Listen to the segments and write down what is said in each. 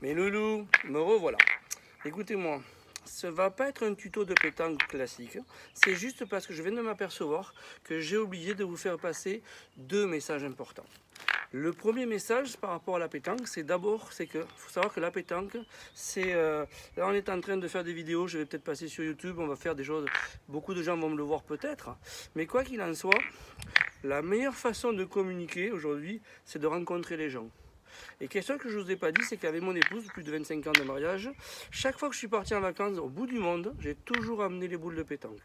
Mes loulous, me revoilà. Écoutez-moi, ce va pas être un tuto de pétanque classique. C'est juste parce que je viens de m'apercevoir que j'ai oublié de vous faire passer deux messages importants. Le premier message par rapport à la pétanque, c'est que faut savoir que la pétanque, là on est en train de faire des vidéos, je vais peut-être passer sur YouTube, on va faire des choses, beaucoup de gens vont me le voir peut-être, mais quoi qu'il en soit, la meilleure façon de communiquer aujourd'hui, c'est de rencontrer les gens. Et quelque chose que je ne vous ai pas dit, c'est qu'avec mon épouse, plus de 25 ans de mariage, chaque fois que je suis parti en vacances au bout du monde, j'ai toujours amené les boules de pétanque.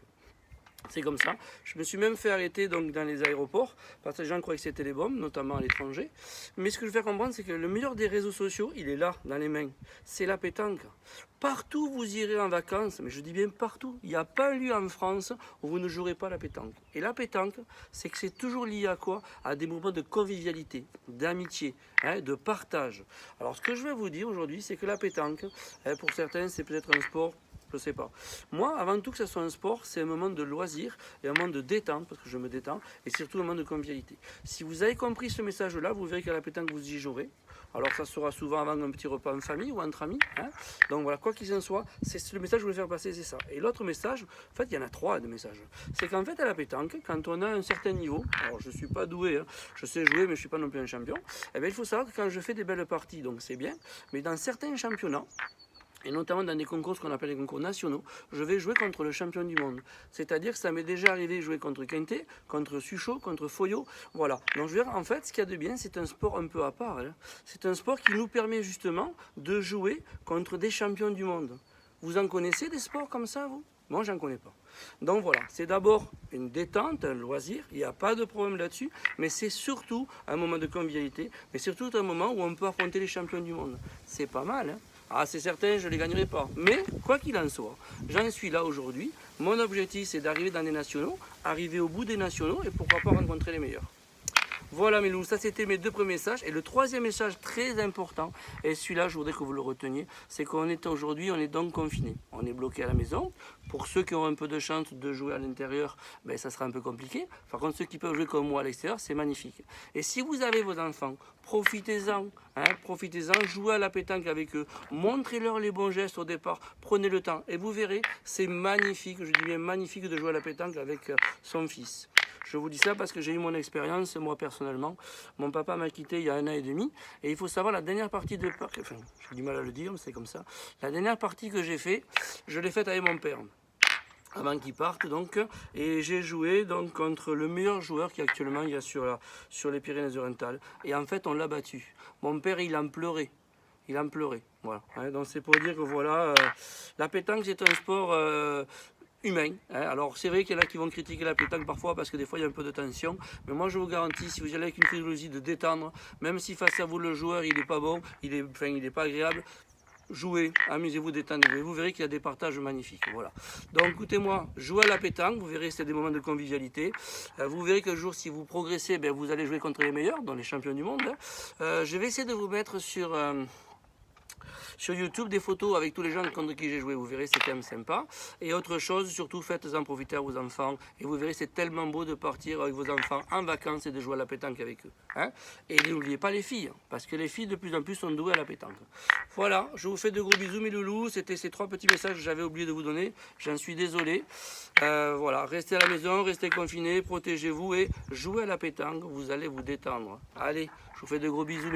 C'est comme ça. Je me suis même fait arrêter donc, dans les aéroports parce que les gens croyaient que c'était les bombes, notamment à l'étranger. Mais ce que je veux faire comprendre, c'est que le meilleur des réseaux sociaux, il est là, dans les mains. C'est la pétanque. Partout où vous irez en vacances, mais je dis bien partout, il n'y a pas un lieu en France où vous ne jouerez pas la pétanque. Et la pétanque, c'est que c'est toujours lié à quoi? À des moments de convivialité, d'amitié, de partage. Alors ce que je vais vous dire aujourd'hui, c'est que la pétanque, pour certains, c'est peut-être un sport. Je ne sais pas. Moi, avant tout que ce soit un sport, c'est un moment de loisir et un moment de détente, parce que je me détends, et surtout un moment de convivialité. Si vous avez compris ce message-là, vous verrez qu'à la pétanque, vous y jouerez. Alors, ça sera souvent avant un petit repas en famille ou entre amis. Donc voilà, quoi qu'il en soit, c'est le message que je voulais faire passer, c'est ça. Et l'autre message, en fait, il y en a trois de messages. C'est qu'en fait, à la pétanque, quand on a un certain niveau, alors je ne suis pas doué, je sais jouer, mais je ne suis pas non plus un champion, eh bien, il faut savoir que quand je fais des belles parties, donc c'est bien, mais dans certains championnats, et notamment dans des concours, ce qu'on appelle les concours nationaux, je vais jouer contre le champion du monde. C'est-à-dire que ça m'est déjà arrivé de jouer contre Quintet, contre Suchot, contre Foyot. Voilà. Donc je veux dire, en fait, ce qu'il y a de bien, c'est un sport un peu à part. C'est un sport qui nous permet justement de jouer contre des champions du monde. Vous en connaissez des sports comme ça, vous? Moi, j'en connais pas. Donc voilà, c'est d'abord une détente, un loisir, il n'y a pas de problème là-dessus, mais c'est surtout un moment de convivialité, mais surtout un moment où on peut affronter les champions du monde. C'est pas mal, hein? Ah, c'est certain, je ne les gagnerai pas. Mais, quoi qu'il en soit, j'en suis là aujourd'hui. Mon objectif, c'est d'arriver dans les nationaux, arriver au bout des nationaux et pourquoi pas rencontrer les meilleurs. Voilà mes loups, ça c'était mes deux premiers messages. Et le troisième message très important, et celui-là je voudrais que vous le reteniez, c'est qu'on est aujourd'hui, on est donc confiné. On est bloqué à la maison. Pour ceux qui ont un peu de chance de jouer à l'intérieur, ben, ça sera un peu compliqué. Par contre, ceux qui peuvent jouer comme moi à l'extérieur, c'est magnifique. Et si vous avez vos enfants, profitez-en, profitez-en, jouez à la pétanque avec eux, montrez-leur les bons gestes au départ, prenez le temps. Et vous verrez, c'est magnifique, je dis bien magnifique de jouer à la pétanque avec son fils. Je vous dis ça parce que j'ai eu mon expérience, moi personnellement. Mon papa m'a quitté il y a 1 an et demi. Et il faut savoir, la dernière partie de... Enfin, j'ai du mal à le dire, mais c'est comme ça. La dernière partie que j'ai faite, je l'ai faite avec mon père. Avant qu'il parte, donc. Et j'ai joué donc, contre le meilleur joueur qui actuellement il y a sur les Pyrénées-Orientales. Et en fait, on l'a battu. Mon père, il en pleurait. Il en pleurait. Voilà. Donc c'est pour dire que voilà, la pétanque, c'est un sport... humain. Alors c'est vrai qu'il y en a qui vont critiquer la pétanque parfois parce que des fois il y a un peu de tension, mais moi je vous garantis, si vous y allez avec une philosophie de détendre, même si face à vous le joueur il n'est pas bon, il est pas agréable, jouez, amusez-vous, détendez-vous, et vous verrez qu'il y a des partages magnifiques. Voilà. Donc écoutez-moi, jouez à la pétanque, vous verrez c'est des moments de convivialité. Vous verrez qu'un jour si vous progressez, ben, vous allez jouer contre les meilleurs, dont les champions du monde. Je vais essayer de vous mettre sur YouTube des photos avec tous les gens contre qui j'ai joué, vous verrez c'est quand même sympa. Et autre chose, surtout faites-en profiter à vos enfants et vous verrez c'est tellement beau de partir avec vos enfants en vacances et de jouer à la pétanque avec eux. Et n'oubliez pas les filles, parce que les filles de plus en plus sont douées à la pétanque. Voilà, je vous fais de gros bisous mes loulous, c'était ces 3 petits messages que j'avais oublié de vous donner, j'en suis désolé. Voilà, restez à la maison, restez confinés, protégez-vous et jouez à la pétanque, vous allez vous détendre. Allez, je vous fais de gros bisous.